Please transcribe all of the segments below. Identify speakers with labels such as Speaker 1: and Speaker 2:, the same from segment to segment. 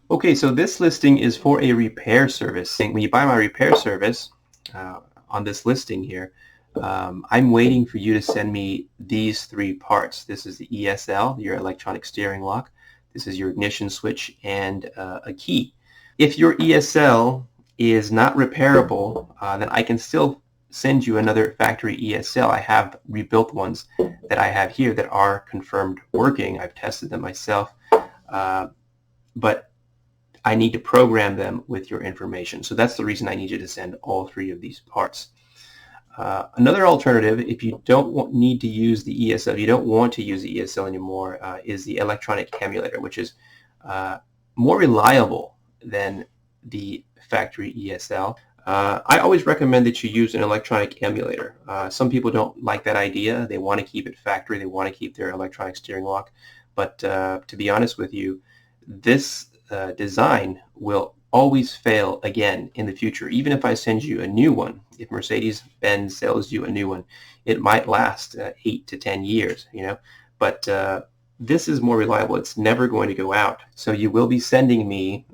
Speaker 1: Okay, so this listing is for a repair service. When you buy my repair service on this listing here, I'm waiting for you to send me these three parts. This is the ESL, your electronic steering lock. This is your ignition switch and a key. If your ESL is not repairable, then I can still send you another factory ESL. I have rebuilt ones that I have here that are confirmed working. I've tested them myself, but I need to program them with your information. So that's the reason I need you to send all three of these parts. Another alternative, if you don't need to use the ESL, if you don't want to use the ESL anymore, is the electronic emulator, which is more reliable than the factory ESL. I always recommend that you use an electronic emulator. Some people don't like that idea. They want to keep it factory. They want to keep their electronic steering lock. But to be honest with you, this design will always fail again in the future. Even if I send you a new one, if Mercedes-Benz sells you a new one, it might last 8 to 10 years, but this is more reliable. It's never going to go out. So you will be sending me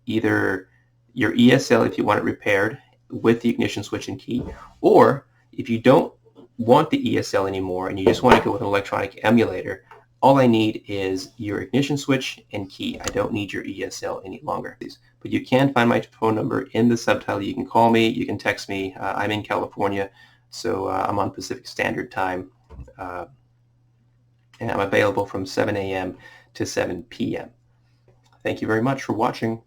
Speaker 1: either your ESL if you want it repaired with the ignition switch and key, or if you don't want the ESL anymore and you just want to go with an electronic emulator, all I need is your ignition switch and key. I don't need your ESL any longer. But you can find my phone number in the subtitle. You can call me. You can text me. I'm in California, so I'm on Pacific Standard Time, and I'm available from 7 a.m. to 7 p.m. Thank you very much for watching.